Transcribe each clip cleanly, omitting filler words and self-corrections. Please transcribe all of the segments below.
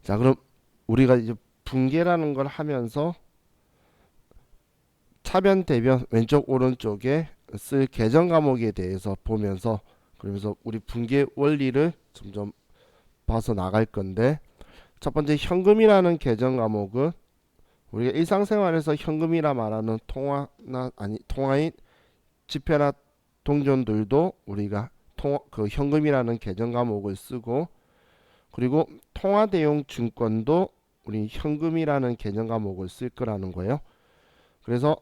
자, 그럼 우리가 이제 분계라는 걸 하면서 차변, 대변 왼쪽 오른쪽에 쓸 계정 과목에 대해서 보면서 그러면서 우리 분계 원리를 점점 봐서 나갈 건데, 첫 번째 현금이라는 계정 과목은 우리가 일상생활에서 현금이라 말하는 통화나 아니 통화인 지폐나 동전들도 우리가 그 현금이라는 계정 과목을 쓰고, 그리고 통화 대용 증권도 우리 현금이라는 계정 과목을 쓸 거라는 거예요. 그래서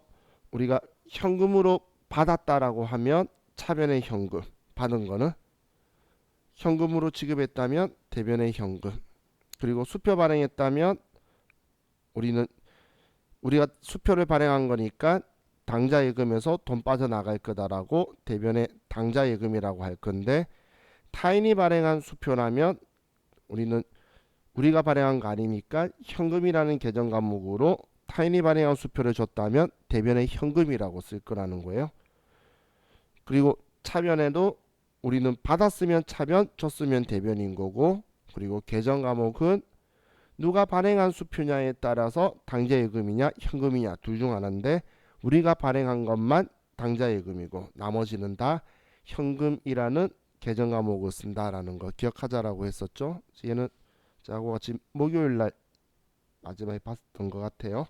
우리가 현금으로 받았다라고 하면 차변의 현금, 받은 거는 현금으로 지급했다면 대변의 현금, 그리고 수표 발행했다면 우리는 우리가 수표를 발행한 거니까 당좌 예금에서 돈 빠져나갈 거다라고 대변의 당좌 예금이라고 할 건데, 타인이 발행한 수표라면 우리는 우리가 발행한 거 아니니까 현금이라는 계정 과목으로 타인이 발행한 수표를 줬다면 대변의 현금이라고 쓸 거라는 거예요. 그리고 차변에도 우리는 받았으면 차변, 줬으면 대변인 거고, 그리고 계정 과목은 누가 발행한 수표냐에 따라서 당좌예금이냐 현금이냐 둘 중 하나인데, 우리가 발행한 것만 당좌예금이고 나머지는 다 현금이라는 계정 과목을 쓴다라는 거 기억하자라고 했었죠. 얘는 저하고 같이 목요일날 마지막에 봤던 것 같아요.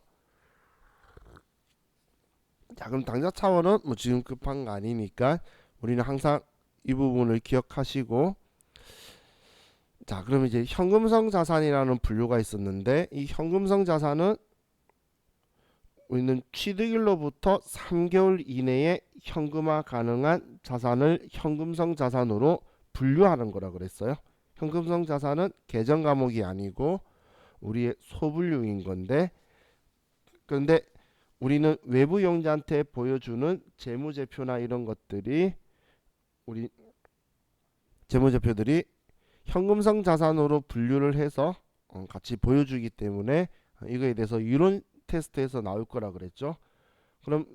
자, 그럼 당좌 차원은 뭐 지금 급한 거 아니니까 우리는 항상 이 부분을 기억하시고, 자, 그럼 이제 현금성 자산이라는 분류가 있었는데, 이 현금성 자산은 우리는 취득일로부터 3개월 이내에 현금화 가능한 자산을 현금성 자산으로 분류하는 거라 그랬어요. 현금성 자산은 계정 과목이 아니고 우리의 소분류인 건데, 그런데 우리는 외부 용자한테 보여주는 재무제표나 이런 것들이 우리 재무제표들이 현금성 자산으로 분류를 해서 같이 보여주기 때문에 이거에 대해서 이론 테스트에서 나올 거라 그랬죠. 그럼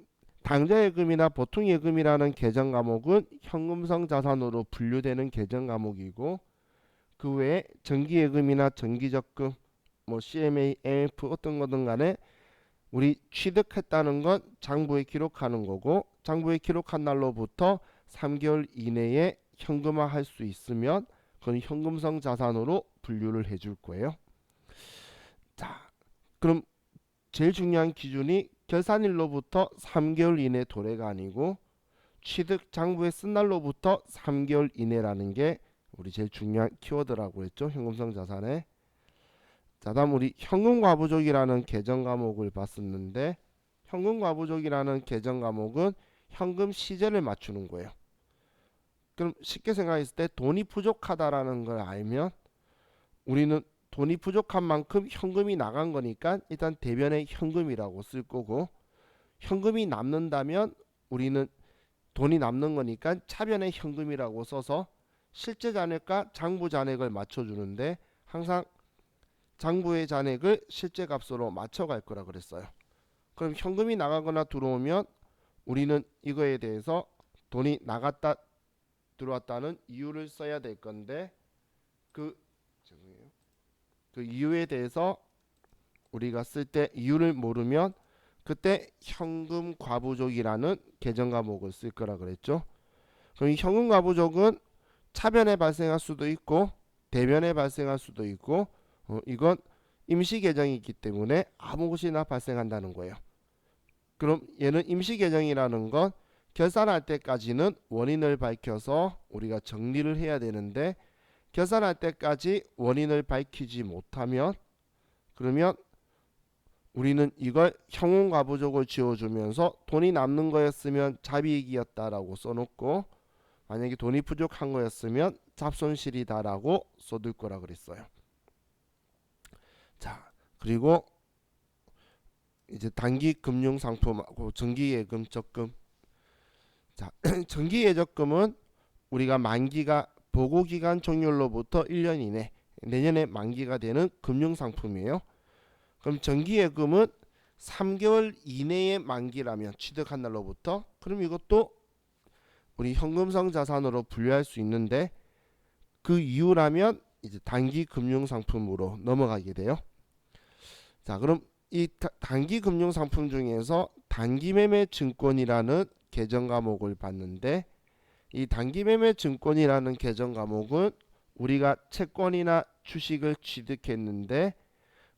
당좌예금이나 보통예금이라는 계정 과목은 현금성 자산으로 분류되는 계정 과목이고, 그 외에 정기예금이나 정기적금, 뭐 CMA, MF 어떤 거든 간에 우리 취득했다는 건 장부에 기록하는 거고, 장부에 기록한 날로부터 3개월 이내에 현금화할 수 있으면 그건 현금성 자산으로 분류를 해줄 거예요. 자, 그럼 제일 중요한 기준이 결산일로부터 3개월 이내 도래가 아니고 취득 장부에 쓴 날로부터 3개월 이내라는 게 우리 제일 중요한 키워드라고 했죠. 현금성 자산에. 자, 다음 우리 현금과부족이라는 계정 과목을 봤었는데, 현금과부족이라는 계정 과목은 현금 시제를 맞추는 거예요. 그럼 쉽게 생각했을 때 돈이 부족하다라는 걸 알면 우리는 돈이 부족한 만큼 현금이 나간 거니까 일단 대변에 현금이라고 쓸 거고, 현금이 남는다면 우리는 돈이 남는 거니까 차변에 현금이라고 써서 실제 잔액과 장부 잔액을 맞춰주는데, 항상 장부의 잔액을 실제 값으로 맞춰갈 거라 그랬어요. 그럼 현금이 나가거나 들어오면 우리는 이거에 대해서 돈이 나갔다 들어왔다는 이유를 써야 될 건데, 그, 그 이유에 대해서 우리가 쓸 때 이유를 모르면 그때 현금 과부족이라는 계정 과목을 쓸 거라 그랬죠. 그럼 이 현금 과부족은 차변에 발생할 수도 있고 대변에 발생할 수도 있고, 이건 임시 계정이기 때문에 아무 곳이나 발생한다는 거예요. 그럼 얘는 임시 계정이라는 건 결산할 때까지는 원인을 밝혀서 우리가 정리를 해야 되는데, 결산할 때까지 원인을 밝히지 못하면 그러면 우리는 이걸 형용과부족을 지어주면서 돈이 남는 거였으면 잡이익이었다라고 써놓고, 만약에 돈이 부족한 거였으면 잡손실이다라고 써둘 거라 그랬어요. 자, 그리고 이제 단기 금융 상품하고 정기예금, 적금. 자, 정기예적금은 우리가 만기가 보고기간 종료로부터 1년 이내, 내년에 만기가 되는 금융 상품이에요. 그럼 정기예금은 3개월 이내에 만기라면 취득한 날로부터, 그럼 이것도 우리 현금성 자산으로 분류할 수 있는데, 그 이유라면 이제 단기 금융 상품으로 넘어가게 돼요. 자, 그럼 이 단기 금융 상품 중에서 단기 매매 증권이라는 계정 과목을 봤는데, 이 단기 매매 증권이라는 계정 과목은 우리가 채권이나 주식을 취득했는데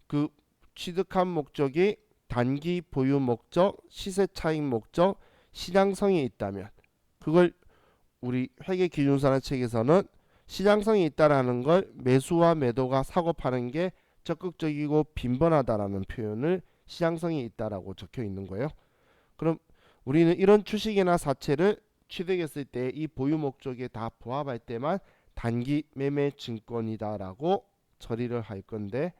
그 취득한 목적이 단기 보유 목적, 시세 차익 목적, 시장성이 있다면, 그걸 우리 회계기준서나 책에서는 시장성이 있다라는 걸 매수와 매도가 사고 파는 게 적극적이고 빈번하다라는 표현을 시장성이 있다라고 적혀 있는 거예요. 그럼 우리는 이런 주식이나 사채를 취득했을 때 이 보유 목적에 다 부합할 때만 단기 매매 증권이다라고 처리를 할 건데,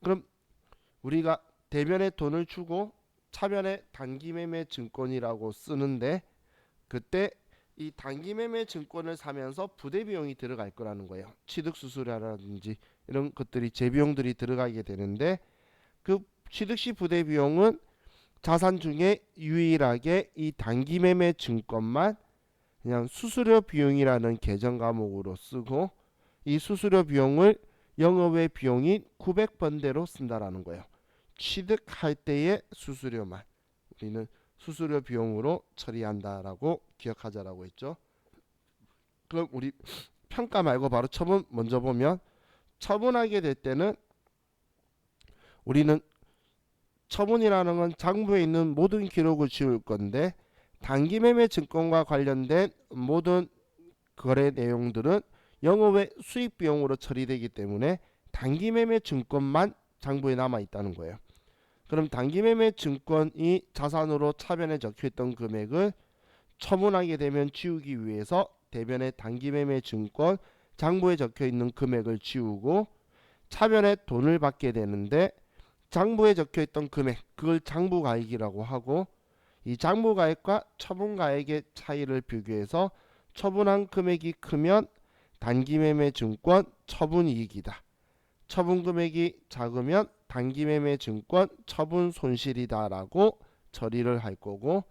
그럼 우리가 대변에 돈을 주고 차변에 단기 매매 증권이라고 쓰는데, 그때 이 단기 매매 증권을 사면서 부대 비용이 들어갈 거라는 거예요. 취득 수수료라든지 이런 것들이 재비용들이 들어가게 되는데, 그 취득 시 부대 비용은 자산 중에 유일하게 이 단기 매매 증권만 그냥 수수료 비용이라는 계정 과목으로 쓰고, 이 수수료 비용을 영업외 비용인 900번대로 쓴다라는 거예요. 취득할 때의 수수료만 우리는 수수료 비용으로 처리한다라고 기억하자라고 했죠. 그럼 우리 평가 말고 바로 처분 먼저 보면, 처분하게 될 때는 우리는 처분이라는 건 장부에 있는 모든 기록을 지울 건데, 단기 매매 증권과 관련된 모든 거래 내용들은 영업외 수익 비용으로 처리되기 때문에 단기 매매 증권만 장부에 남아 있다는 거예요. 그럼 단기 매매 증권이 자산으로 차변에 적혀있던 금액을 처분하게 되면 지우기 위해서 대변에 단기 매매 증권 장부에 적혀있는 금액을 지우고 차변에 돈을 받게 되는데, 장부에 적혀있던 금액, 그걸 장부가액이라고 하고, 이 장부가액과 처분가액의 차이를 비교해서 처분한 금액이 크면 단기 매매 증권 처분이익이다, 처분 금액이 작으면 단기 매매 증권 처분 손실이다 라고 처리를 할 거고,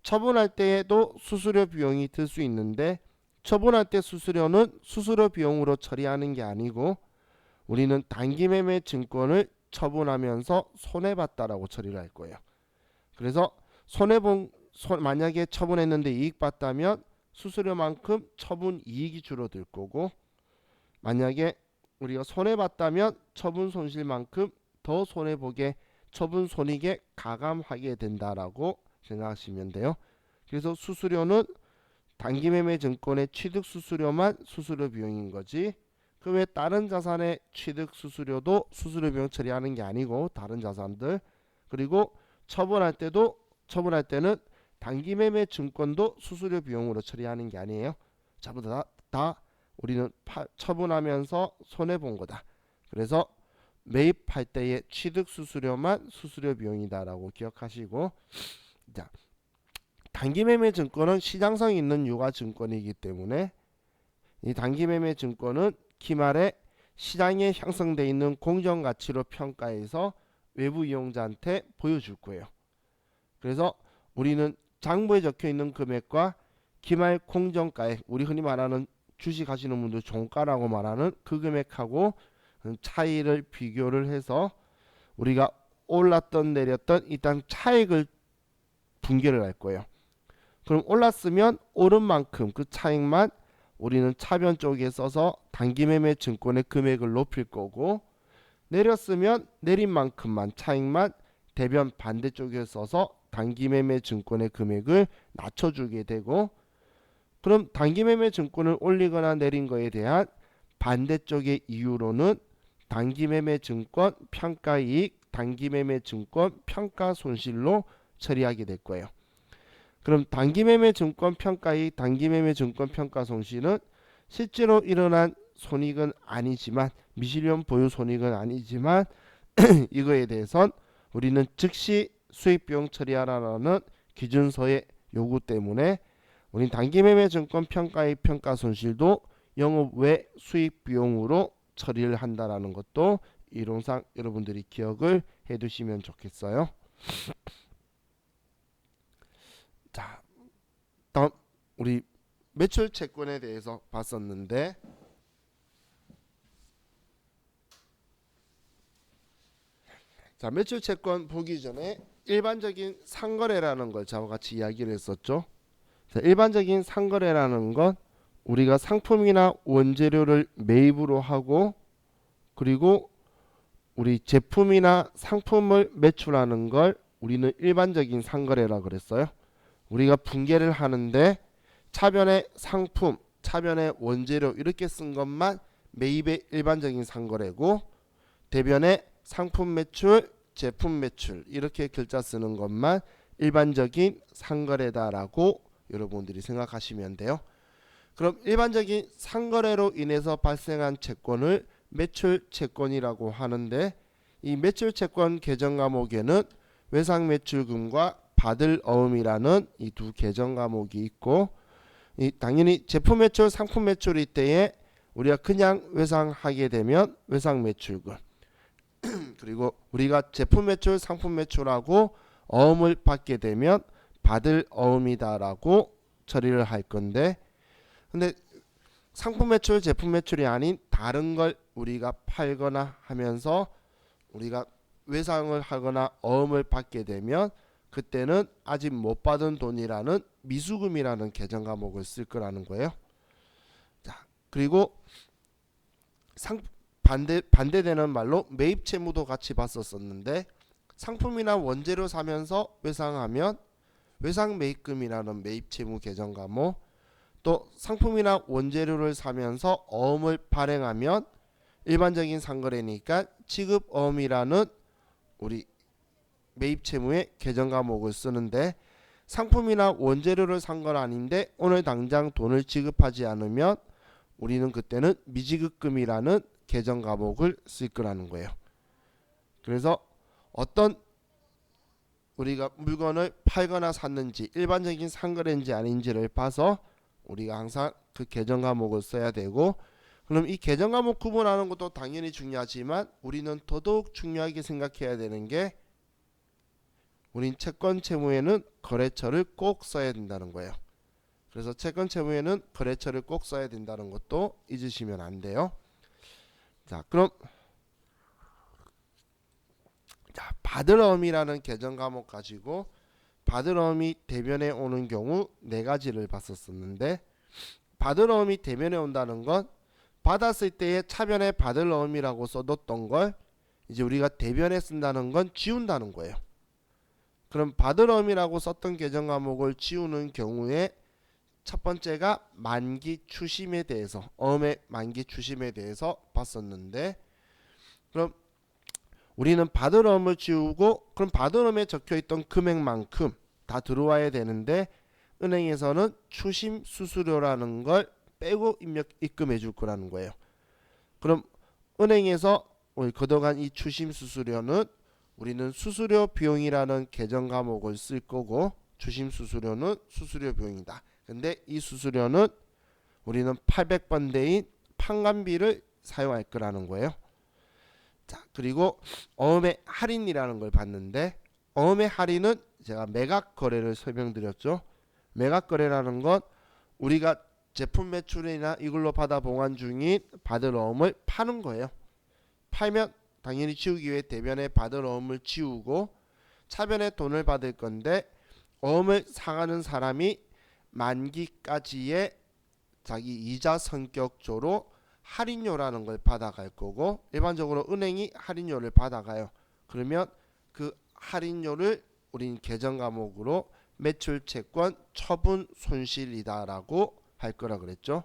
처분할 때에도 수수료 비용이 들 수 있는데, 처분할 때 수수료는 수수료 비용으로 처리하는 게 아니고 우리는 단기 매매 증권을 처분하면서 손해봤다라고 처리를 할 거예요. 그래서 만약에 처분했는데 이익 봤다면 수수료만큼 처분 이익이 줄어들 거고, 만약에 우리가 손해봤다면 처분 손실만큼 더 손해보게 처분 손익에 가감하게 된다라고 생각하시면 돼요. 그래서 수수료는 단기 매매 증권의 취득 수수료만 수수료 비용인 거지, 그 외 다른 자산의 취득 수수료도 수수료 비용 처리하는 게 아니고, 다른 자산들, 그리고 처분할 때는 단기 매매 증권도 수수료 비용으로 처리하는 게 아니에요. 전부 다 우리는 처분하면서 손해 본 거다. 그래서 매입할 때의 취득 수수료만 수수료 비용이다라고 기억하시고, 자, 단기 매매 증권은 시장성이 있는 유가 증권이기 때문에 이 단기 매매 증권은 기말에 시장에 형성되어 있는 공정가치로 평가해서 외부 이용자한테 보여줄 거예요. 그래서 우리는 장부에 적혀 있는 금액과 기말 공정가액, 우리 흔히 말하는 주식 하시는 분들 종가라고 말하는 그 금액하고 차이를 비교를 해서 우리가 올랐던 내렸던 일단 차익을 분개를 할 거예요. 그럼 올랐으면 오른 만큼 그 차익만 우리는 차변 쪽에 써서 단기 매매 증권의 금액을 높일 거고, 내렸으면 내린 만큼만 차익만 대변 반대쪽에 써서 단기 매매 증권의 금액을 낮춰주게 되고, 그럼 단기 매매 증권을 올리거나 내린 거에 대한 반대쪽의 이유로는 단기 매매 증권 평가이익, 단기 매매 증권 평가 손실로 처리하게 될 거예요. 그럼 단기 매매 증권 평가이익, 단기 매매 증권 평가 손실은 실제로 일어난 손익은 아니지만, 미실현 보유 손익은 아니지만 이거에 대해선 우리는 즉시 수익비용 처리하라는 기준서의 요구 때문에 우린 단기 매매 증권 평가이익 평가 손실도 영업 외 수익 비용으로 처리를 한다라는 것도 이론상 여러분들이 기억을 해 두시면 좋겠어요. 자, 다음 우리 매출 채권에 대해서 봤었는데, 자, 매출 채권 보기 전에 일반적인 상거래라는 걸 저와 같이 이야기를 했었죠. 자, 일반적인 상거래라는 건 우리가 상품이나 원재료를 매입으로 하고 그리고 우리 제품이나 상품을 매출하는 걸 우리는 일반적인 상거래라 그랬어요. 우리가 분계를 하는데 차변의 상품, 차변의 원재료 이렇게 쓴 것만 매입의 일반적인 상거래고 대변의 상품 매출, 제품 매출 이렇게 글자 쓰는 것만 일반적인 상거래다라고 여러분들이 생각하시면 돼요. 그럼 일반적인 상거래로 인해서 발생한 채권을 매출 채권이라고 하는데 이 매출 채권 계정 과목에는 외상 매출금과 받을 어음이라는 이 두 계정 과목이 있고 당연히 제품 매출, 상품 매출일 때에 우리가 그냥 외상하게 되면 외상 매출금 그리고 우리가 제품 매출, 상품 매출하고 어음을 받게 되면 받을 어음이다라고 처리를 할 건데 근데 상품 매출, 제품 매출이 아닌 다른 걸 우리가 팔거나 하면서 우리가 외상을 하거나 어음을 받게 되면 그때는 아직 못 받은 돈이라는 미수금이라는 계정 과목을 쓸 거라는 거예요. 자, 그리고 반대되는 말로 매입 채무도 같이 봤었었는데 상품이나 원재료 사면서 외상하면 외상 매입금이라는 매입 채무 계정 과목 또 상품이나 원재료를 사면서 어음을 발행하면 일반적인 상거래니까 지급 어음이라는 우리 매입 채무의 계정 과목을 쓰는데 상품이나 원재료를 산 건 아닌데 오늘 당장 돈을 지급하지 않으면 우리는 그때는 미지급금이라는 계정 과목을 쓸 거라는 거예요. 그래서 어떤 우리가 물건을 팔거나 샀는지 일반적인 상거래인지 아닌지를 봐서 우리가 항상 그 계정 과목을 써야 되고 그럼 이 계정 과목 구분하는 것도 당연히 중요하지만 우리는 더더욱 중요하게 생각해야 되는 게 우린 채권 채무에는 거래처를 꼭 써야 된다는 거예요. 그래서 채권 채무에는 거래처를 꼭 써야 된다는 것도 잊으시면 안 돼요. 자, 그럼 받을 어음이라는 계정 과목 가지고 받을 어음이 대변에 오는 경우 네 가지를 봤었는데 받을 어음이 대변에 온다는 건 받았을 때의 차변에 받을 어음이라고 써뒀던 걸 이제 우리가 대변에 쓴다는 건 지운다는 거예요. 그럼 받을 어음이라고 썼던 계정 과목을 지우는 경우에 첫 번째가 만기 추심에 대해서 어음의 만기 추심에 대해서 봤었는데 그럼 우리는 받을 어음을 지우고 그럼 받을 어음에 적혀있던 금액만큼 다 들어와야 되는데 은행에서는 추심 수수료라는 걸 빼고 입금해 줄 거라는 거예요. 그럼 은행에서 걷어간 이 추심 수수료는 우리는 수수료 비용이라는 계정 과목을 쓸 거고 추심 수수료는 수수료 비용이다. 근데 이 수수료는 우리는 800번대인 판관비를 사용할 거라는 거예요. 자, 그리고 어음의 할인이라는 걸 봤는데 어음의 할인은 제가 매각 거래를 설명드렸죠. 매각 거래라는 건 우리가 제품 매출이나 이걸로 받아 봉환 중인 받을 어음을 파는 거예요. 팔면 당연히 지우기 위해 대변에 받을 어음을 지우고 차변에 돈을 받을 건데 어음을 사가는 사람이 만기까지의 자기 이자 성격조로 할인료라는 걸 받아갈 거고 일반적으로 은행이 할인료를 받아가요. 그러면 그 할인료를 우린 계정 과목으로 매출 채권 처분 손실이다라고 할 거라 그랬죠.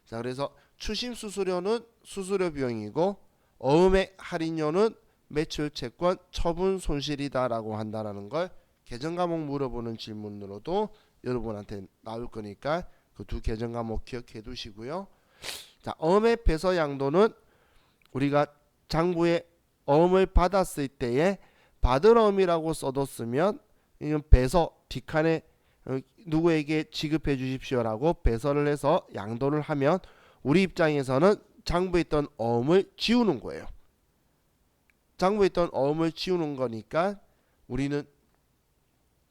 자, 그래서 추심 수수료는 수수료 비용이고 어음의 할인료는 매출 채권 처분 손실이다라고 한다라는 걸 계정 과목 물어보는 질문으로도 여러분한테 나올 거니까 그 두 계정 과목 기억해 두시고요. 자, 어음의 배서 양도는 우리가 장부에 어음을 받았을 때에 받을 어음이라고 써뒀으면 이건 배서 뒷칸에 누구에게 지급해 주십시오라고 배서를 해서 양도를 하면 우리 입장에서는 장부에 있던 어음을 지우는 거예요. 장부에 있던 어음을 지우는 거니까 우리는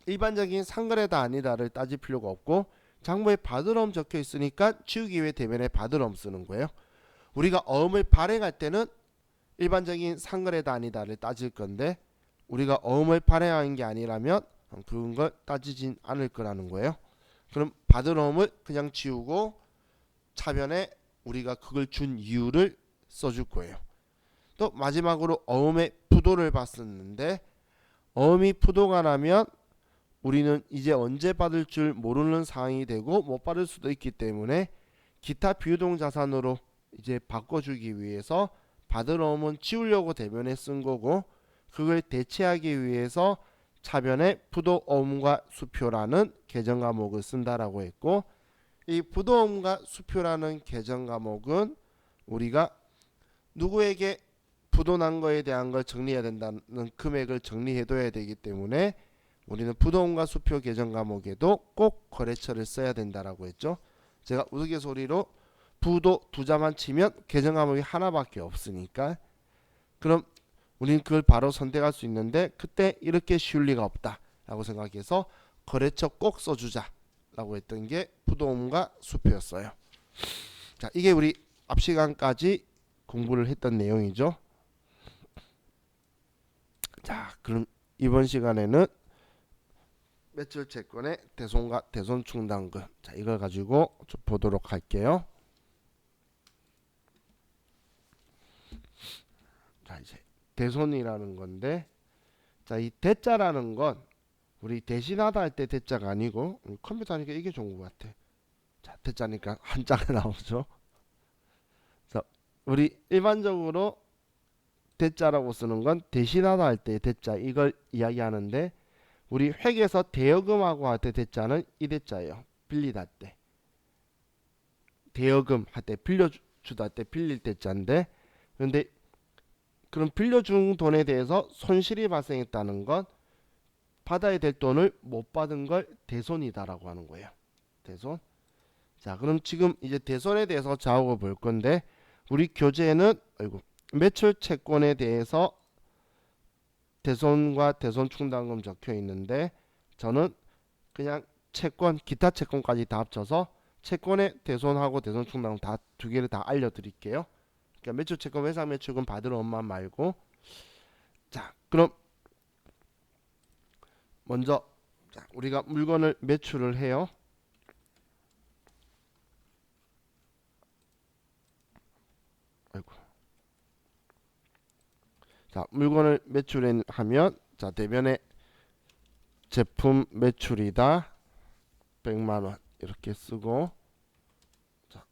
일반적인 상거래다 아니다를 따질 필요가 없고 장부에 받을 어음 적혀 있으니까 지우기 위해 대변에 받을 어음 쓰는 거예요. 우리가 어음을 발행할 때는 일반적인 상거래다 아니다를 따질 건데 우리가 어음을 발행한 게 아니라면 그런 걸 따지진 않을 거라는 거예요. 그럼 받은 어음을 그냥 지우고 차변에 우리가 그걸 준 이유를 써줄 거예요. 또 마지막으로 어음의 부도를 봤었는데 어음이 부도가 나면 우리는 이제 언제 받을 줄 모르는 상황이 되고 못 받을 수도 있기 때문에 기타 비유동 자산으로 이제 바꿔주기 위해서 받을 어음은 지우려고 대변에 쓴 거고 그걸 대체하기 위해서 차변에 부도 어음과 수표라는 계정 과목을 쓴다라고 했고 이 부도 어음과 수표라는 계정 과목은 우리가 누구에게 부도 난 거에 대한 걸 정리해야 된다는 금액을 정리해둬야 되기 때문에 우리는 부도음과 수표 계정 과목에도 꼭 거래처를 써야 된다라고 했죠. 제가 우스갯소리로 부도 두 자만 치면 계정 과목이 하나밖에 없으니까 그럼 우리는 그걸 바로 선택할 수 있는데 그때 이렇게 쉬울 리가 없다라고 생각해서 거래처 꼭 써주자라고 했던 게 부도음과 수표였어요. 자, 이게 우리 앞 시간까지 공부를 했던 내용이죠. 자, 그럼 이번 시간에는 매출 채권의 대손과 대손 충당금, 자 이걸 가지고 좀 보도록 할게요. 자 이제 대손이라는 건데, 자 이 대자라는 건 우리 대신하다 할 때 대자가 아니고 컴퓨터 하니까 이게 좋은 것 같아. 자 대자니까 한자가 나오죠. 자 우리 일반적으로 대자라고 쓰는 건 대신하다 할 때 대자 이걸 이야기하는데 우리 회계에서 대여금하고 할 때 대자는 이 대자예요. 빌리다 할 때. 대여금 할 때 빌려주다 할 때 빌릴 대자인데 그런데 그럼 빌려준 돈에 대해서 손실이 발생했다는 건 받아야 될 돈을 못 받은 걸 대손이다라고 하는 거예요. 대손. 자 그럼 지금 이제 대손에 대해서 작업을 볼 건데 우리 교재에는 매출 채권에 대해서 대손과 대손 충당금 적혀 있는데 저는 그냥 채권 기타 채권까지 다 합쳐서 채권의 대손하고 대손 충당금 다 두 개를 다 알려드릴게요. 그러니까 매출 채권 회상 매출금 받을 원만 말고 자 그럼 먼저 자, 우리가 물건을 매출을 해요. 아이고. 자 물건을 매출하면 자 대변에 제품 매출이다 100만원 이렇게 쓰고 자,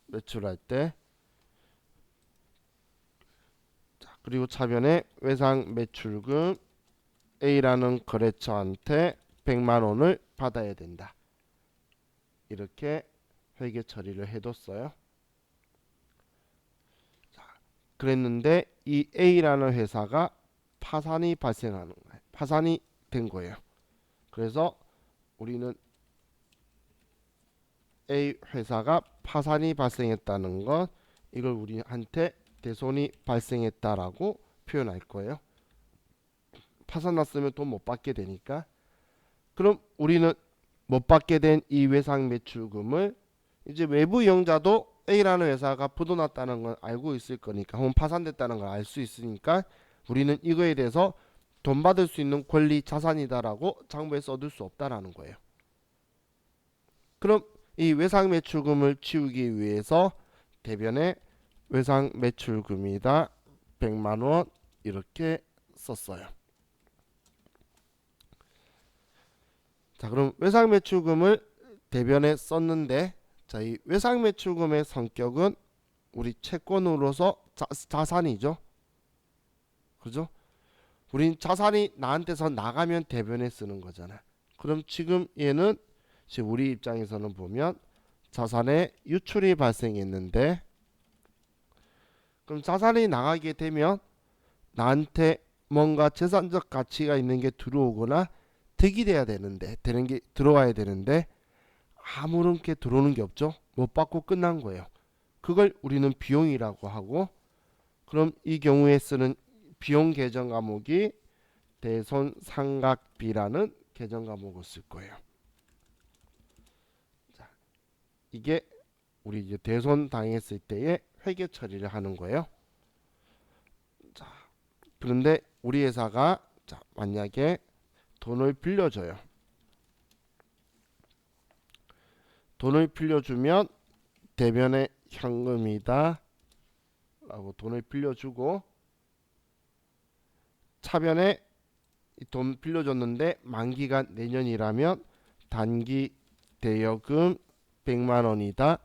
매출할 때 자, 그리고 차변에 외상 매출금 A라는 거래처한테 100만원을 받아야 된다. 이렇게 회계 처리를 해뒀어요. 자, 그랬는데 이 A라는 회사가 파산이 발생하는 거예요. 파산이 된 거예요. 그래서 우리는 A 회사가 파산이 발생했다는 건 이걸 우리한테 대손이 발생했다라고 표현할 거예요. 파산 났으면 돈 못 받게 되니까. 그럼 우리는 못 받게 된 이 외상 매출금을 이제 외부 이용자도 A라는 회사가 부도 났다는 걸 알고 있을 거니까 혹은 파산됐다는 걸 알 수 있으니까 우리는 이거에 대해서 돈 받을 수 있는 권리 자산이다라고 장부에 써둘 수 없다라는 거예요. 그럼 이 외상 매출금을 치우기 위해서 대변에 외상 매출금이다 100만원 이렇게 썼어요. 자 그럼 외상 매출금을 대변에 썼는데 자 이 외상 매출금의 성격은 우리 채권으로서 자산이죠. 그죠? 우린 자산이 나한테서 나가면 대변에 쓰는 거잖아. 그럼 지금 얘는 지금 우리 입장에서는 보면 자산의 유출이 발생했는데 그럼 자산이 나가게 되면 나한테 뭔가 재산적 가치가 있는 게 들어오거나 득이 돼야 되는데 되는 게 들어와야 되는데 아무런 게 들어오는 게 없죠. 못 받고 끝난 거예요. 그걸 우리는 비용이라고 하고 그럼 이 경우에 쓰는 비용 계정 과목이 대손상각비라는 계정 과목을 쓸 거예요. 자, 이게 우리 이제 대손 당했을 때의 회계 처리를 하는 거예요. 자, 그런데 우리 회사가 자, 만약에 돈을 빌려줘요. 돈을 빌려주면 대변에 현금이다 라고 돈을 빌려주고 차변에 돈 빌려줬는데 만기가 내년이라면 단기 대여금 100만 원이다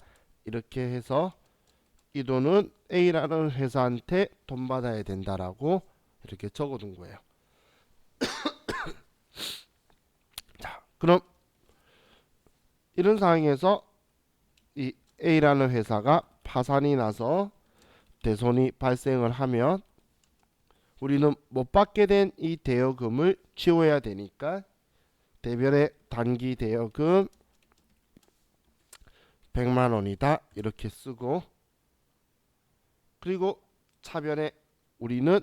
이렇게 해서 이 돈은 A라는 회사한테 돈 받아야 된다라고 이렇게 적어둔 거예요. 자, 그럼 이런 상황에서 이 A라는 회사가 파산이 나서 대손이 발생을 하면 우리는 못 받게 된 이 대여금을 치워야 되니까 대별의 단기 대여금 100만 원이다 이렇게 쓰고 그리고 차변에 우리는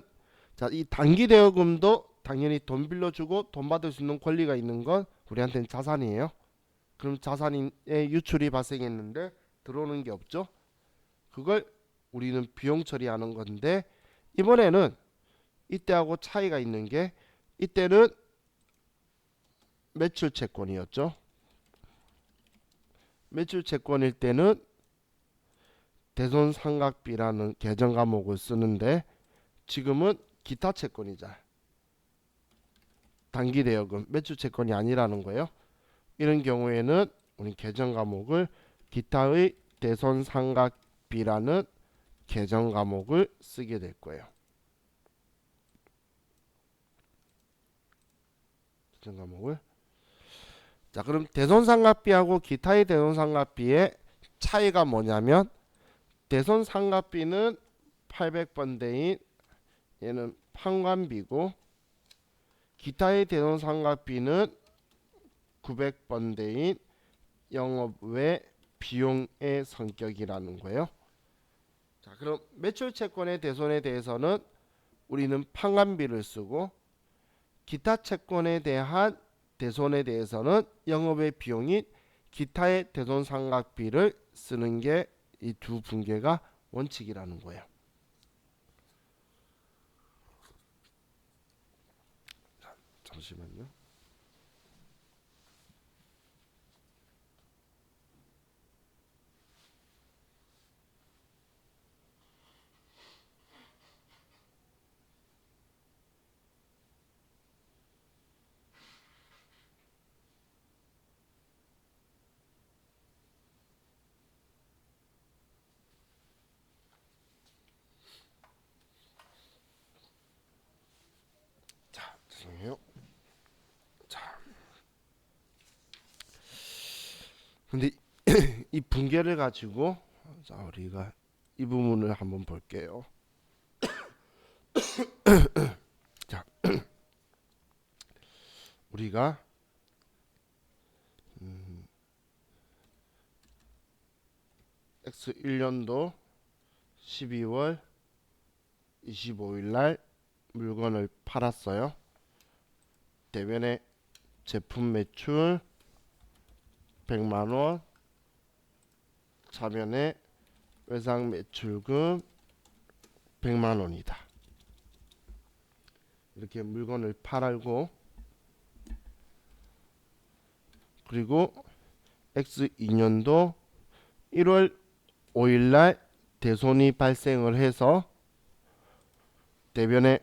자, 이 단기 대여금도 당연히 돈 빌려주고 돈 받을 수 있는 권리가 있는 건 우리한테는 자산이에요. 그럼 자산의 유출이 발생했는데 들어오는 게 없죠. 그걸 우리는 비용 처리하는 건데 이번에는 이때하고 차이가 있는 게 이때는 매출 채권이었죠. 매출 채권일 때는 대손상각비라는 계정 과목을 쓰는데 지금은 기타 채권이자 단기 대여금 매출 채권이 아니라는 거예요. 이런 경우에는 우리 계정 과목을 기타의 대손상각비라는 계정 과목을 쓰게 될 거예요. 계정 과목을 자, 그럼 대손상각비하고 기타의 대손상각비의 차이가 뭐냐면 대손상각비는 800번대인 얘는 판관비고 기타의 대손상각비는 900번대인 영업외 비용의 성격이라는 거예요. 자, 그럼 매출채권의 대손에 대해서는 우리는 판관비를 쓰고 기타 채권에 대한 대손에 대해서는 영업의 비용인 기타의 대손상각비를 쓰는 게 이 두 분계가 원칙이라는 거예요. 잠시만요. 죄송해요. 자, 근데 이 분계를 가지고 자, 우리가 이 부분을 한번 볼게요. 자, 우리가 X1년도 12월 25일 날 물건을 팔았어요. 대변에 제품 매출 100만원, 차변에 외상 매출금 100만원이다. 이렇게 물건을 팔고 그리고 X2년도 1월 5일날 대손이 발생을 해서 대변에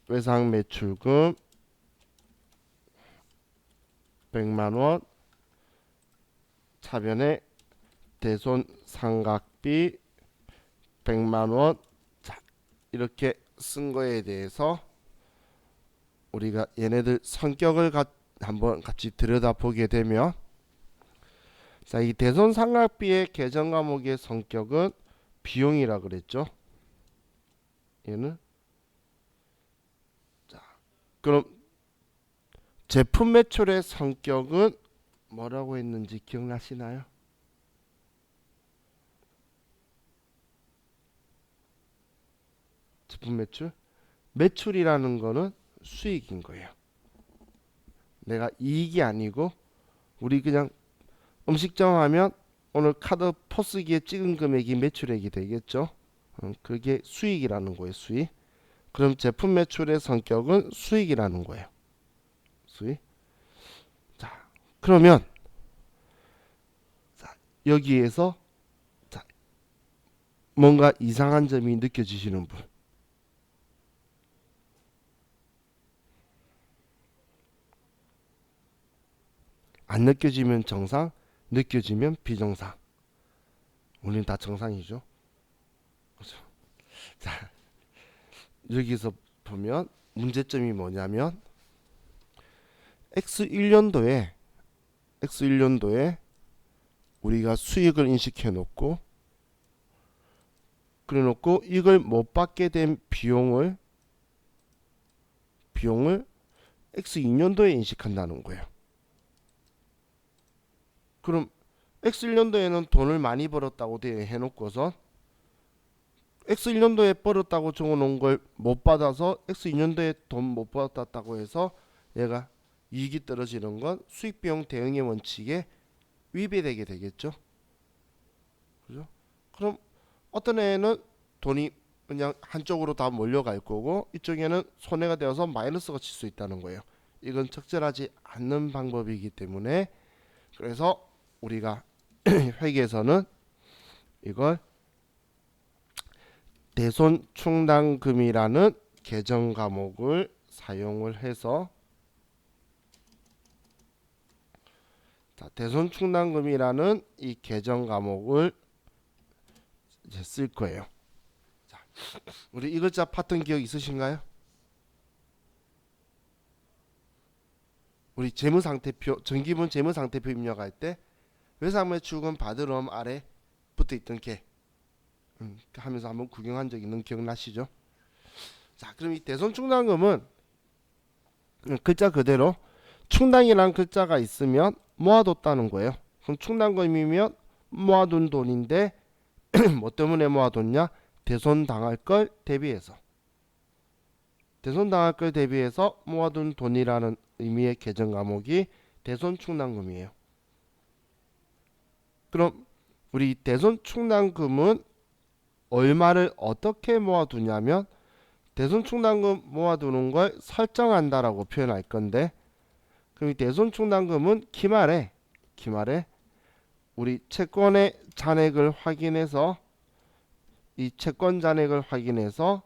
외상 매출금 100만원, 차변에 대손 상각비 100만원. 자, 이렇게 쓴 거에 대해서 우리가 얘네들 성격을 한번 같이 들여다보게 되면 자, 이 대손 상각비의 계정 과목의 성격은 비용이라 그랬죠. 얘는 자, 그럼 제품 매출의 성격은 뭐라고 했는지 기억나시나요? 제품 매출? 매출이라는 거는 수익인 거예요. 내가 이익이 아니고 우리 그냥 음식점 하면 오늘 카드 포스기에 찍은 금액이 매출액이 되겠죠. 그게 수익이라는 거예요. 수익. 그럼 제품 매출의 성격은 수익이라는 거예요. 수익. 자, 그러면 자, 여기에서 자, 뭔가 이상한 점이 느껴지시는 분. 안 느껴지면 정상, 느껴지면 비정상. 우리는 다 정상이죠. 그렇죠? 자, 여기서 보면 문제점이 뭐냐면 X1년도에 우리가 수익을 인식해 놓고 그래 놓고 이걸 못 받게 된 비용을 X2년도에 인식한다는 거예요. 그럼 X1년도에는 돈을 많이 벌었다고 해놓고서 X1년도에 벌었다고 적어놓은 걸 못 받아서 X2년도에 돈 못 받았다고 해서 얘가 이익이 떨어지는 건 수익비용 대응의 원칙에 위배되게 되겠죠. 그죠? 그럼 어떤 애는 돈이 그냥 한쪽으로 다 몰려갈 거고 이쪽에는 손해가 되어서 마이너스가 칠 수 있다는 거예요. 이건 적절하지 않는 방법이기 때문에 그래서 우리가 회계에서는 이걸 대손 충당금이라는 계정 과목을 사용을 해서 대손 충당금이라는 이 계정 과목을 이제 쓸 거예요. 자, 우리 이 글자 봤던 기억 있으신가요? 우리 재무상태표 정기분 재무상태표 입력할 때 외상매출금 받으럼 아래 붙어있던 게 하면서 한번 구경한 적 있는 기억나시죠? 자, 그럼 이 대손충당금은 글자 그대로 충당이란 글자가 있으면 모아뒀다는 거예요. 그럼 충당금이면 모아둔 돈인데 뭐 때문에 모아뒀냐? 대손당할 걸 대비해서 모아둔 돈이라는 의미의 계정 과목이 대손충당금이에요. 그럼 우리 대손충당금은 얼마를 어떻게 모아두냐면 대손충당금 모아두는 걸 설정한다라고 표현할 건데 그럼 이 대손충당금은 기말에 우리 채권의 잔액을 확인해서 이 채권 잔액을 확인해서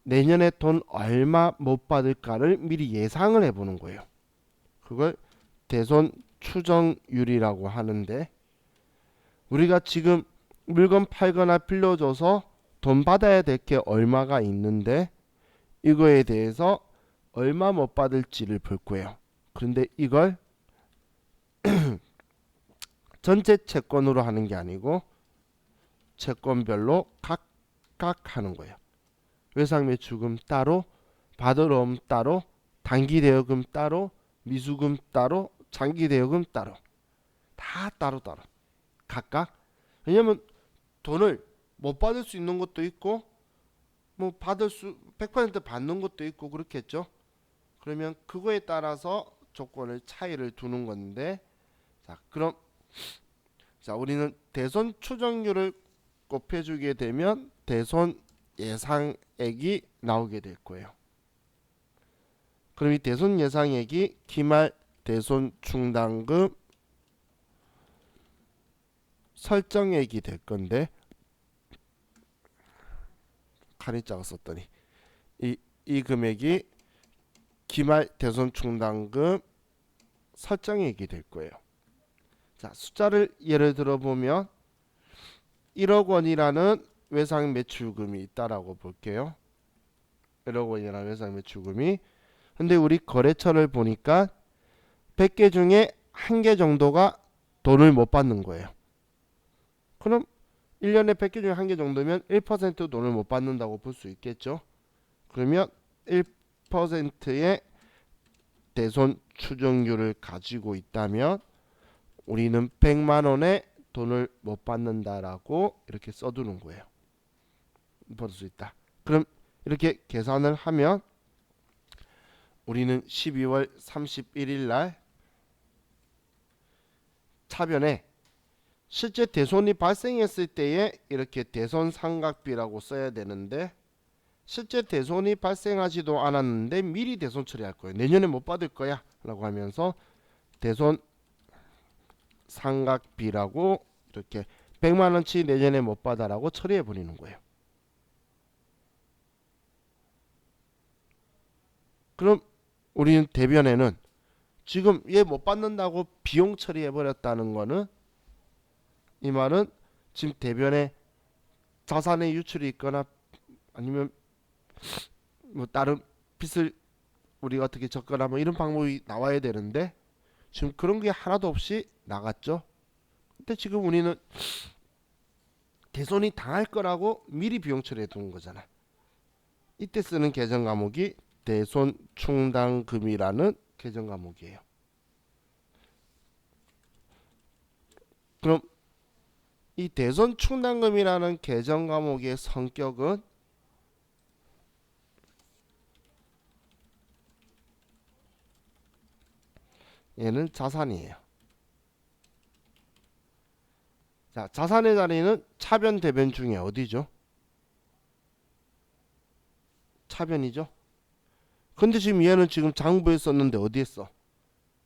내년에 돈 얼마 못 받을까를 미리 예상을 해보는 거예요. 그걸 대손 추정률이라고 하는데 우리가 지금 물건 팔거나 빌려줘서 돈 받아야 될 게 얼마가 있는데 이거에 대해서 얼마 못 받을지를 볼 거예요. 그런데 이걸 전체 채권으로 하는 게 아니고 채권별로 각각 하는 거예요. 외상매출금 따로, 받으러옴 따로, 단기대여금 따로, 미수금 따로, 장기대여금 따로 다 따로따로 각각. 왜냐면 돈을 못 받을 수 있는 것도 있고 뭐 받을 수 100% 받는 것도 있고 그렇겠죠. 그러면 그거에 따라서 조건을 차이를 두는 건데 자, 그럼 자, 우리는 대손 추정률을 곱해주게 되면 대손 예상액이 나오게 될 거예요. 그럼 이 대손 예상액이 기말 대손 충당금 설정액이 될 건데 카리자가 썼더니 이 금액이 기말 대손 충당금 설정액이 될 거예요. 자, 숫자를 예를 들어 보면 1억 원이라는 외상 매출금이 있다라고 볼게요. 1억 원이라는 외상 매출금이. 근데 우리 거래처를 보니까 100개 중에 1개 정도가 돈을 못 받는 거예요. 그럼 1년에 100개 중에 1개 정도면 1% 돈을 못 받는다고 볼 수 있겠죠. 그러면 1%의 대손 추정률을 가지고 있다면 우리는 100만원의 돈을 못 받는다라고 이렇게 써두는 거예요. 볼 수 있다. 그럼 이렇게 계산을 하면 우리는 12월 31일 날 차변에 실제 대손이 발생했을 때에 이렇게 대손 상각비라고 써야 되는데 실제 대손이 발생하지도 않았는데 미리 대손 처리할 거예요. 내년에 못 받을 거야 라고 하면서 대손 상각비라고 이렇게 100만원치 내년에 못 받아라고 처리해 버리는 거예요. 그럼 우리는 대변에는 지금 얘 못 받는다고 비용 처리해 버렸다는 거는 이 말은 지금 대변에 자산의 유출이 있거나 아니면 뭐 다른 빚을 우리가 어떻게 적거나 뭐 이런 방법이 나와야 되는데 지금 그런 게 하나도 없이 나갔죠. 근데 지금 우리는 대손이 당할 거라고 미리 비용 처리해 두는 거잖아. 이때 쓰는 계정 과목이 대손 충당금이라는 계정 과목이에요. 그럼 이 대손 충당금이라는 계정 과목의 성격은 얘는 자산이에요. 자, 자산의 자리는 차변 대변 중에 어디죠? 차변이죠. 근데 지금 얘는 지금 장부에 썼는데 어디에 써?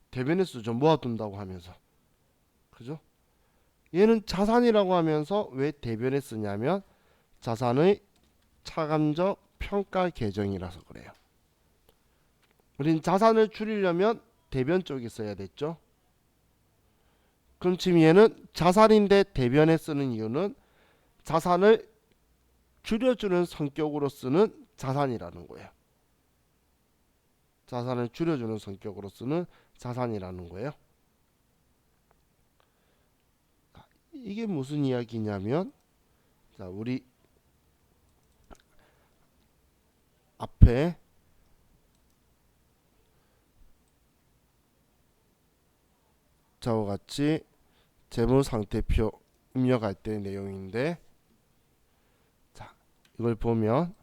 대변에 쓰죠. 모아둔다고 하면서. 그죠? 얘는 자산이라고 하면서 왜 대변에 쓰냐면 자산의 차감적 평가 계정이라서 그래요. 우린 자산을 줄이려면 대변 쪽에 써야 됐죠. 그럼 지금 얘는 자산인데 대변에 쓰는 이유는 자산을 줄여주는 성격으로 쓰는 자산이라는 거예요. 자산을 줄여주는 성격으로 쓰는 자산이라는 거예요. 이게 무슨 이야기냐면 자, 우리 앞에 저와 같이 재무상태표 입력할 때 내용인데 자, 이걸 보면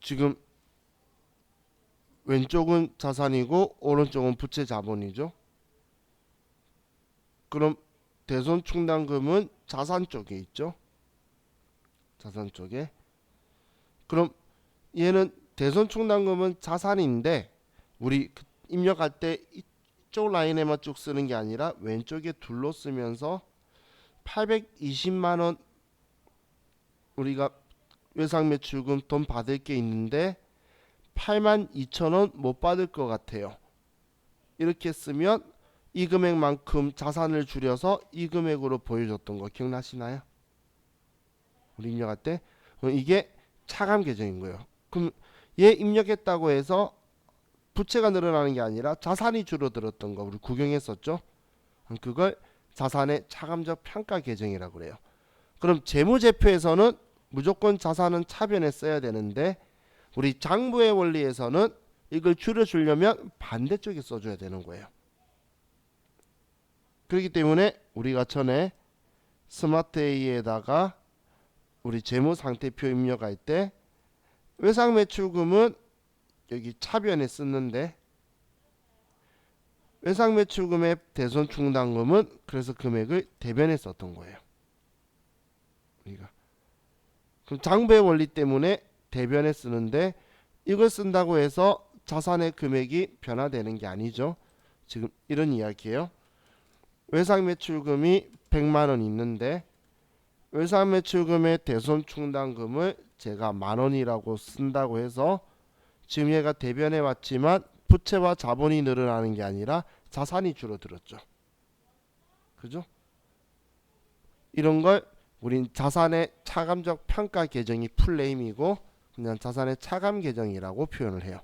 지금 왼쪽은 자산이고 오른쪽은 부채 자본이죠. 그럼 대손 충당금은 자산 쪽에 있죠. 자산 쪽에. 그럼 얘는 대손 충당금은 자산인데 우리 입력할 때 이쪽 라인에만 쭉 쓰는 게 아니라 왼쪽에 둘러 쓰면서 820만원 우리가 외상매출금 돈 받을 게 있는데 82,000원 못 받을 것 같아요. 이렇게 쓰면 이 금액만큼 자산을 줄여서 이 금액으로 보여줬던 거 기억나시나요? 우리 입력할 때 이게 차감 계정인 거예요. 그럼 얘 입력했다고 해서 부채가 늘어나는 게 아니라 자산이 줄어들었던 거 우리 구경했었죠. 그걸 자산의 차감적 평가 계정이라고 그래요. 그럼 재무제표에서는 무조건 자산은 차변에 써야 되는데 우리 장부의 원리에서는 이걸 줄여주려면 반대쪽에 써줘야 되는 거예요. 그렇기 때문에 우리가 전에 스마트 A에다가 우리 재무상태표 입력할 때 외상매출금은 여기 차변에 쓰는데 외상매출금의 대손 충당금은 그래서 금액을 대변에 썼던 거예요. 우리가 그럼 장부의 원리 때문에 대변에 쓰는데 이걸 쓴다고 해서 자산의 금액이 변화되는 게 아니죠. 지금 이런 이야기예요. 외상매출금이 100만원 있는데 외상매출금의 대손 충당금을 제가 만원이라고 쓴다고 해서 지금 얘가 대변에 왔지만 부채와 자본이 늘어나는 게 아니라 자산이 줄어들었죠. 그죠? 이런 걸 우린 자산의 차감적 평가 계정이 풀네임이고 그냥 자산의 차감 계정이라고 표현을 해요.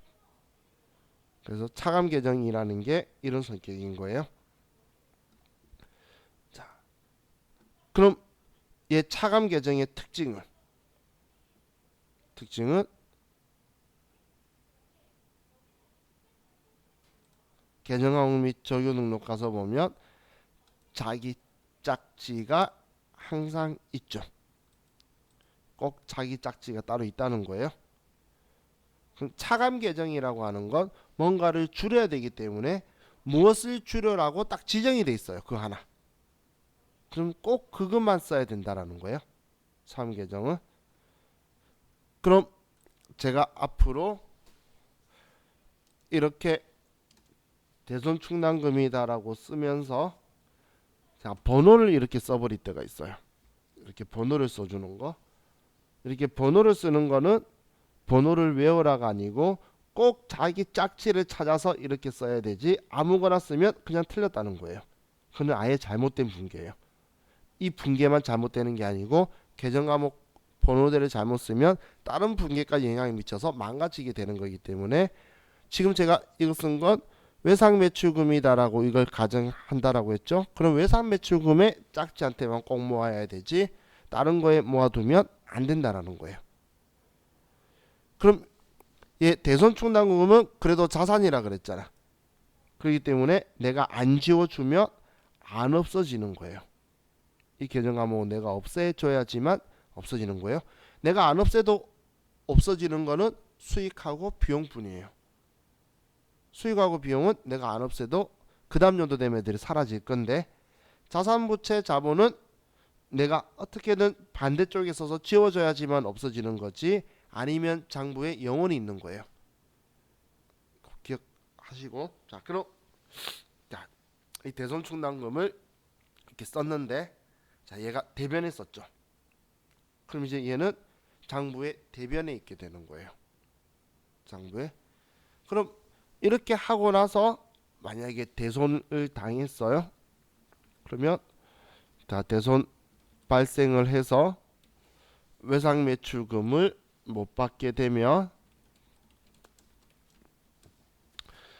그래서 차감 계정이라는 게 이런 성격인 거예요. 자, 그럼 얘 차감 계정의 특징은 계정항목 및 적용 등록 가서 보면 자기 짝지가 항상 있죠. 꼭 자기 짝지가 따로 있다는 거예요. 그럼 차감 계정이라고 하는 건 뭔가를 줄여야 되기 때문에 무엇을 줄여라고 딱 지정이 돼 있어요. 그 하나. 그럼 꼭 그것만 써야 된다라는 거예요. 사업 계정은. 그럼 제가 앞으로 이렇게 대손 충당금이다라고 쓰면서 자, 번호를 이렇게 써버릴 때가 있어요. 이렇게 번호를 써주는 거. 이렇게 번호를 쓰는 거는 번호를 외우라가 아니고 꼭 자기 짝지를 찾아서 이렇게 써야 되지, 아무거나 쓰면 그냥 틀렸다는 거예요. 그건 아예 잘못된 붕괴예요. 이 붕괴만 잘못되는 게 아니고 계정 과목 번호대를 잘못 쓰면 다른 붕괴까지 영향을 미쳐서 망가지게 되는 거기 때문에 지금 제가 이거 쓴 건 외상 매출금이다라고 이걸 가정한다라고 했죠. 그럼 외상 매출금의 짝지한테만 꼭 모아야 되지 다른 거에 모아두면 안 된다라는 거예요. 그럼 얘 대손 충당금은 그래도 자산이라 그랬잖아. 그렇기 때문에 내가 안 지워주면 안 없어지는 거예요. 이 계정 과목은 내가 없애줘야지만 없어지는 거예요. 내가 안 없애도 없어지는 거는 수익하고 비용뿐이에요. 수익하고 비용은 내가 안 없애도 그 다음 연도 되면 애들이 사라질 건데, 자산부채 자본은 내가 어떻게든 반대쪽에 써서 지워줘야지만 없어지는 거지, 아니면 장부에 영원히 있는 거예요. 기억하시고, 자 그럼 자, 이 대손 충당금을 이렇게 썼는데, 자 얘가 대변에 썼죠. 그럼 이제 얘는 장부에 대변에 있게 되는 거예요. 장부에. 그럼 이렇게 하고 나서 만약에 대손을 당했어요. 그러면 자 대손 발생을 해서 외상 매출금을 못 받게 되면,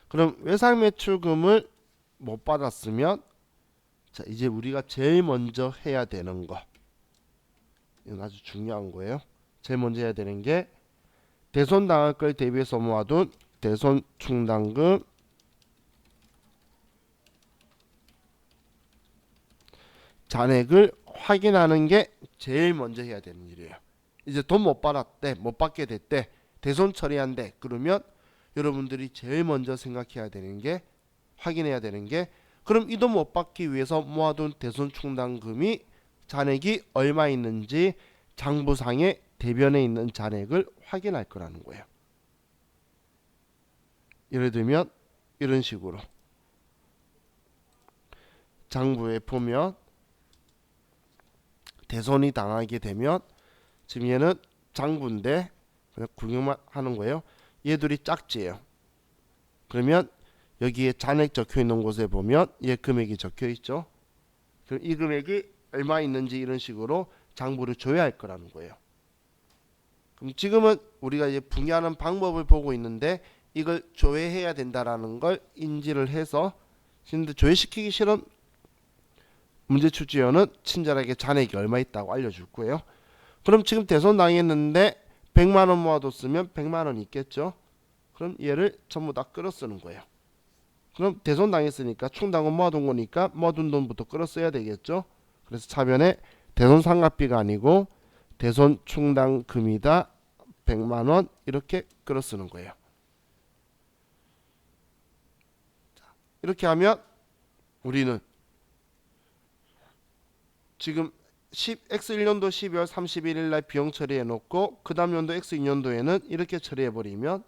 그럼 외상 매출금을 못 받았으면 자 이제 우리가 제일 먼저 해야 되는 거, 이건 아주 중요한 거예요. 제일 먼저 해야 되는 게 대손 당할 걸 대비해서 모아둔 대손 충당금 잔액을 확인하는 게 제일 먼저 해야 되는 일이에요. 이제 돈 못 받았대, 못 받게 됐대, 대손 처리한대. 그러면 여러분들이 제일 먼저 생각해야 되는 게, 확인해야 되는 게, 그럼 이 돈 못 받기 위해서 모아둔 대손 충당금이 잔액이 얼마 있는지 장부상의 대변에 있는 잔액을 확인할 거라는 거예요. 예를 들면 이런 식으로 장부에 보면 대손이 당하게 되면, 지금 얘는 장부인데 그냥 구경만 하는 거예요. 얘들이 짝지예요. 그러면 여기에 잔액 적혀 있는 곳에 보면 얘 금액이 적혀 있죠. 그럼 이 금액이 얼마 있는지 이런 식으로 장부를 줘야 할 거라는 거예요. 그럼 지금은 우리가 이제 붕괴하는 방법을 보고 있는데, 이걸 조회해야 된다라는 걸 인지를 해서, 근데 조회시키기 싫은 문제출제원은 친절하게 잔액이 얼마 있다고 알려줄 거예요. 그럼 지금 대손 당했는데 100만원 모아뒀으면 100만원 있겠죠. 그럼 얘를 전부 다 끌어 쓰는 거예요. 그럼 대손 당했으니까 충당금 모아둔 거니까 모아둔 돈부터 끌어 써야 되겠죠. 그래서 차변에 대손 상각비가 아니고 대손 충당금이다 100만원 이렇게 끌어 쓰는 거예요. 이렇게 하면 우리는 지금 X1년도 12월 31일 날 비용 처리해 놓고 그 다음 연도 X2년도에는 이렇게 처리해 버리면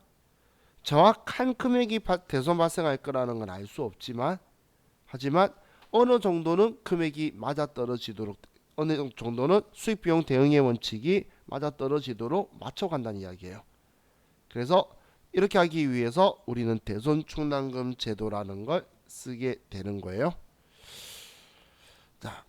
정확한 금액이 대손 발생할 거라는 건 알 수 없지만, 하지만 어느 정도는 금액이 맞아떨어지도록, 어느 정도는 수익 비용 대응의 원칙이 맞아떨어지도록 맞춰간다는 이야기예요. 그래서 이렇게 하기 위해서 우리는 대손 충당금 제도라는 걸 쓰게 되는 거예요. 자,